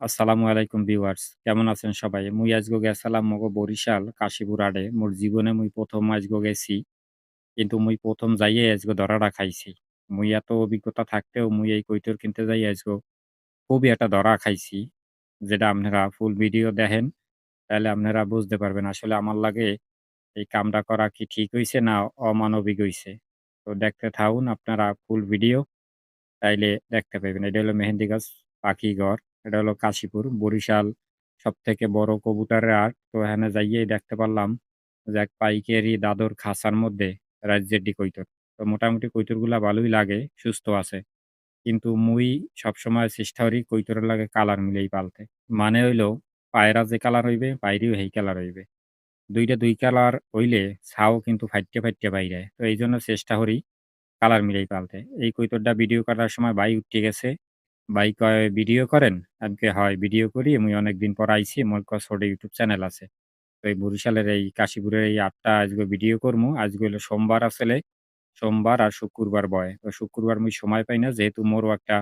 আসসালামু আলাইকুম ভিউয়ার্স। কেমন আছেন সবাই? মুই আজগো গেছিলাম মগো বরিশাল কাশীপুর আড়ে। মোর জীবনে মুই ১ম আজগো গেছি। কিন্তু মুই ১ম যাইয়াই আজগো ধরাটা খাইছি। মুই এত অভিজ্ঞতা থাকতেও মুই এই কৈতর কিনতে যাই আজগো খুবই একটা ধরা খাইছি। যেটা আপনারা ফুল ভিডিও দেখেন, তাইলে আপনারা বুঝতে পারবেন আসলে আমার লাগে এই কামটা করা কি ঠিক হইছে না অমানবিক হইছে। তো দেখতে থাকুন আপনারা ফুল ভিডিও। তাইলে দেখতে পাইবেন। এটা হলো মেহেন্দিগাছ পাখিঘর। এটা হলো কাশীপুর, বরিশাল সবথেকে বড় কবুতরের হাট। তো এখানে যাইয়েই দেখতে পারলাম যে এক পাইকারি দাদর খাঁচার মধ্যে রাজজেড্ডি কৈতর। তো মোটামুটি কৈতরগুলা ভালোই লাগে, সুস্থ আছে। কিন্তু মুই সবসময় চেষ্টা করি কৈতরের লাগে কালার মিলেই পালতে। মানে হইলো পায়রা যে কালার হইবে, পায়রিও সেই কালার হইবে। ২ টা ২ কালার হইলে ছাও কিন্তু ফাইট্টা বাইর হয়। তো এইজন্য চেষ্টা করি কালার মিলাই পালতে। এই কৈতরটা ভিডিও করার সময় ভাই উঠে গেছে। ভাই কয়, "ভিডিও করেন?" আমি কই, "হয়, ভিডিও করি। মুই অনেকদিন পর আইছি। মোর ছোট ইউটিউব চ্যানেল আছে। তো এই বরিশালের এই কাশীপুরের এই আটটা আজকে ভিডিও করমু। আজকে হইলো সোমবার আসলে। সোমবার আর শুক্রবার বয়। তো শুক্রবার মুই সময় পাই না। যেহেতু মোরও একটা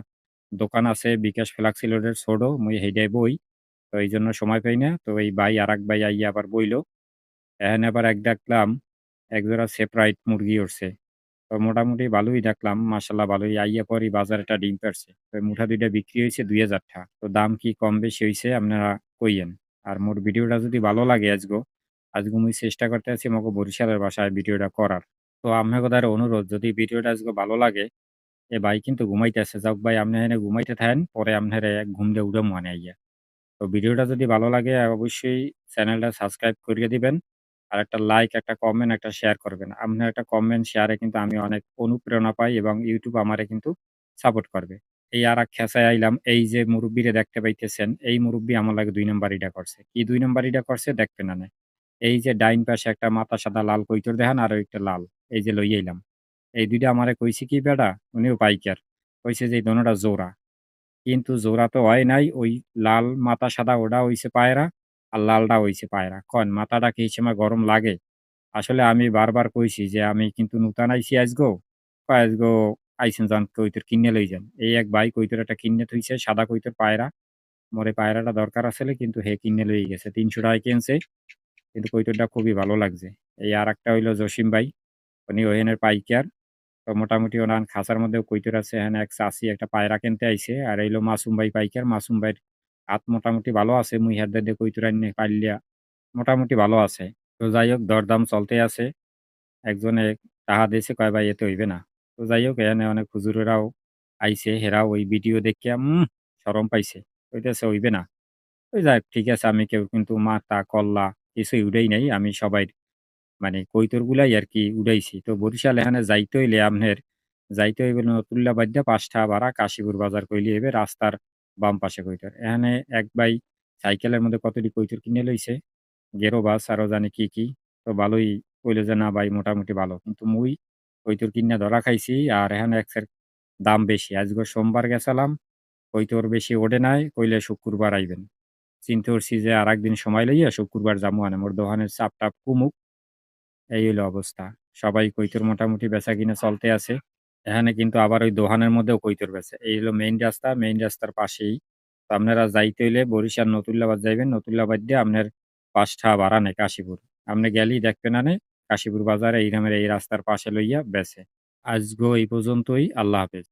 দোকান আছে বিকাশ ফ্লাক্সি লোডের ছোট। মুই সেইটায় বই। তো এইজন্য সময় পাই না। তো এই ভাই আরেক ভাই আইয়া আবার বইলো। এখানে আবার এক দেখলাম একজোড়া সেপ্রাইট মুরগি উঠছে। তো মোটামুটি ভালোই দেখলাম। মাশাআল্লাহ ভালোই আইয়া পরেই বাজারে একটা ডিম পারছে। তো মুঠা ২ টা বিক্রি হইছে ৳২,০০০। তো দাম কি কম বেশি হইছে আপনারা কইয়েন। আর মোর ভিডিওটা যদি ভালো লাগে আজগো মুই চেষ্টা করতেছি মগো বরিশালের ভাষায় ভিডিওটা করার। তো আপনাকে দ্বারা অনুরোধ যদি ভিডিওটা আজকে ভালো লাগে, এ ভাই কিন্তু ঘুমাইতেছে। যাওক ভাই আপনি এখানে ঘুমাইতে থাকেন। পরে আপনারে ঘুম দিয়ে উঠামু আনে আইয়া। তো ভিডিওটা যদি ভালো লাগে অবশ্যই চ্যানেলটা সাবস্ক্রাইব করিয়ে দিবেন। আর একটা লাইক, একটা কমেন্ট, একটা শেয়ার করবেন। আপনার একটা কমেন্ট, শেয়ারে কিন্তু আমি অনেক অনুপ্রেরণা পাই এবং YouTube আমারে কিন্তু সাপোর্ট করবে। এই আরেক খেঁচায় আইলাম, এই যে মুরুব্বিরে দেখতে পাইতেছেন, এই মুরুব্বি আমার লাগে ২ নাম্বারিটা করছে। কি ২ নাম্বারিটা করছে দেখবেন আনে। এই যে ডাইন পাশে একটা মাথা সাদা লাল কইতর দেখান আর একটা লাল। এই যে লইয়া আইলাম। এই ২ টা আমারে কইছে কি বেডা, উনিও পাইকার। কইছে যে এই দোনোটা জোড়া। কিন্তু জোড়া তো হয় নাই। ওই লাল মাথা সাদা ওটা হইছে পায়রা, আর লালটা হইছে পায়রা। কন মাথাটা কি এই সময় গরম লাগে? আসলে আমি বারবার কইছি যে, "আমি কিন্তু নূতন আইছি আইজগো।" কয়, "আইজগো আইছেন যান কইতর কিইন্যা লই যান।" এই এক ভাই কইতর একটা কিইন্যা থুইছে, সাদা কইতর পায়রা। মোর এই পায়রাটা দরকার আসলে কিন্তু হে কিইন্যা লইয়া গেছে। ৳৩০০ কিনছে। কিন্তু কইতরটা খুবই ভালো লাগছে। এই আরেকটা হইলো জসিম ভাই। উনি ওইখানের পাইকার। তো মোটামুটি ওনার খাঁচার মধ্যেও কৈতর আছে। এখানে এক চাচী একটা পায়রা কিনতে আইছে। আর এইলো মাসুম ভাই পাইকার। মাসুম ভাইয়ের হাত মোটামুটি ভালো আছে। মুই হের দিয়ে কৈতর আইন্যা পাইল্যা মোটামুটি ভালো আছে। তো যাই হোক দরদাম চলতেই আছে। একজনে টাহা দিছে কয়, "ভাই এতে হইবে না।" তো যাই হোক এখানে অনেক হুজুরেরাও আইছে। হেরাও ওই ভিডিও দেখিয়া শরম পাইছে। কইতেছে, "হইবে না।" ওই যাক ঠিক আছে আমি কেউ কিন্তু মাথা, কল্লা কিছুই উড়াই নাই। আমি সবাই মানে কৈতরগুলাই আরকি উড়াইছি। তো বরিশাল এখানে যাইতে হইলে আপনার যাইতে হইবে নতুল্লা বাইদ্যা ৫ টা ভাড়া কাশীপুর বাজার কইলে হইবে রাস্তার বাম পাশে কৈতর। এখানে এক ভাই সাইকেলের মধ্যে কতটি কৈতর কিনে লইছে। গেরো বাস আরো জানি কি, কি। তো ভালোই কইলো যে, "না ভাই মোটামুটি ভালো।" কিন্তু মুই কৈতর কিন্যা ধরা খাইছি আর এখানে এক্সের দাম বেশি। আজকে সোমবার গেছিলাম, কৈতর বেশি ওঠে নাই, কইলে শুক্রবার আইবেন। চিন্তা করছি যে আরেকদিন সময় লইয়া শুক্রবার যামু আনে। মোর দোকানের চাপ-টাপ কমুক। এই হইলো অবস্থা। সবাই কৈতর মোটামুটি বেচাকিনা চলতে আছে। এখানে কিন্তু আবার ওই দোহানের মধ্যেও কৈতর বেচে। এই হলো মেইন রাস্তা, মেইন রাস্তার পাশেই। তো আপনারা যাইতে হইলে বরিশাল নতুল্লাবাদ যাইবেন। নতুল্লাবাদ দিয়ে আপনার ৫ টা ভাড়া নেয় কাশীপুর। আপনি গেলেই দেখবেন আনে কাশীপুর বাজারে এই নামের এই রাস্তার পাশে লইয়া বেচে। আজগো এই পর্যন্তই। আল্লাহ হাফেজ।